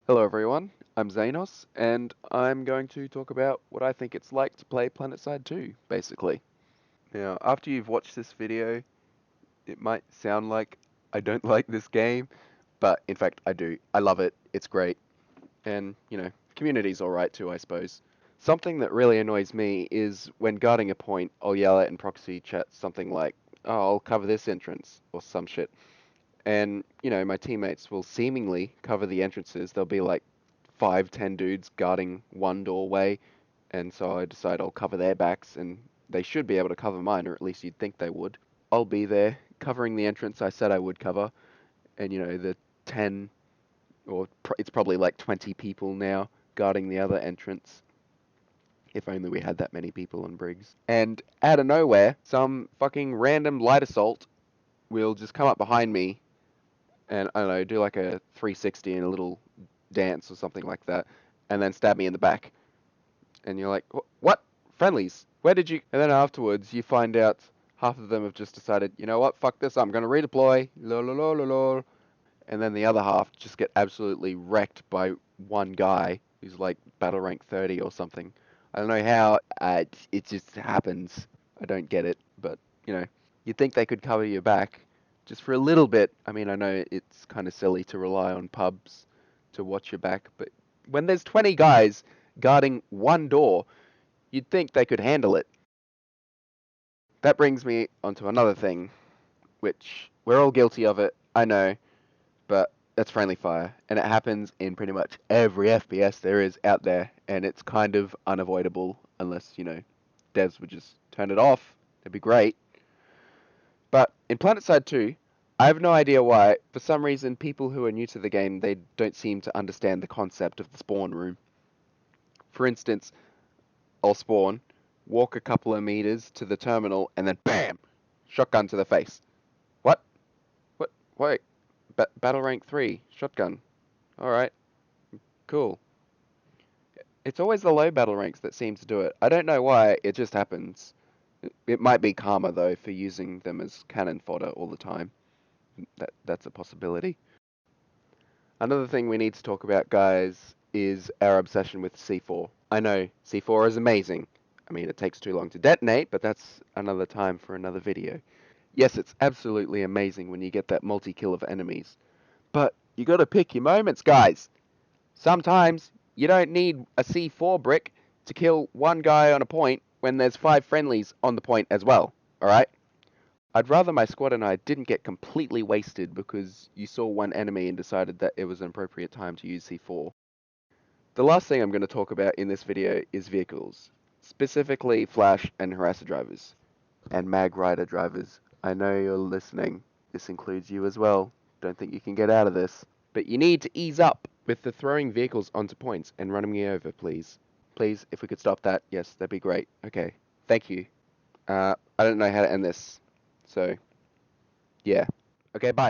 Hello everyone, I'm Zanos, and I'm going to talk about what I think it's like to play Planetside 2, basically. Now, after you've watched this video, it might sound like I don't like this game, but in fact I do. I love it, it's great, and, community's alright too, I suppose. Something that really annoys me is when guarding a point, I'll yell out in proxy chat something like, oh, I'll cover this entrance, or some shit. And, my teammates will seemingly cover the entrances. There'll be like 5, 10 dudes guarding one doorway, and so I decide I'll cover their backs, and they should be able to cover mine, or at least you'd think they would. I'll be there covering the entrance I said I would cover, and the 10, or it's probably like 20 people now guarding the other entrance. If only we had that many people on Briggs. And out of nowhere, some fucking random light assault will just come up behind me and I don't know, do like a 360 and a little dance or something like that, and then stab me in the back. And you're like, what? Friendlies? Where did you? And then afterwards, you find out half of them have just decided, you know what, fuck this, I'm going to redeploy, lol, lol, lol, lol, lol. And then the other half just get absolutely wrecked by one guy who's like battle rank 30 or something. I don't know how, it just happens. I don't get it, but, you'd think they could cover your back just for a little bit. I mean, I know it's kind of silly to rely on pubs to watch your back, but when there's 20 guys guarding one door, you'd think they could handle it. That brings me onto another thing, which we're all guilty of it, I know, but that's friendly fire, and it happens in pretty much every FPS there is out there, and it's kind of unavoidable unless, devs would just turn it off. It'd be great. But in Planetside 2, I have no idea why. For some reason, people who are new to the game, they don't seem to understand the concept of the spawn room. For instance, I'll spawn, walk a couple of meters to the terminal, and then BAM! Shotgun to the face. What? What? Wait. Battle rank 3. Shotgun. Alright. Cool. It's always the low battle ranks that seem to do it. I don't know why, it just happens. It might be karma, though, for using them as cannon fodder all the time. That's a possibility. Another thing we need to talk about, guys, is our obsession with C4. I know, C4 is amazing. I mean, it takes too long to detonate, but that's another time for another video. Yes, it's absolutely amazing when you get that multi-kill of enemies. But you gotta pick your moments, guys. Sometimes you don't need a C4 brick to kill one guy on a point when there's 5 friendlies on the point as well, alright? I'd rather my squad and I didn't get completely wasted because you saw one enemy and decided that it was an appropriate time to use C4. The last thing I'm going to talk about in this video is vehicles, specifically Flash and Harasser drivers, and Mag Rider drivers. I know you're listening. This includes you as well. Don't think you can get out of this. But you need to ease up with the throwing vehicles onto points and running me over, please. Please, if we could stop that, yes, that'd be great. Okay, thank you. I don't know how to end this. So, yeah. Okay, bye.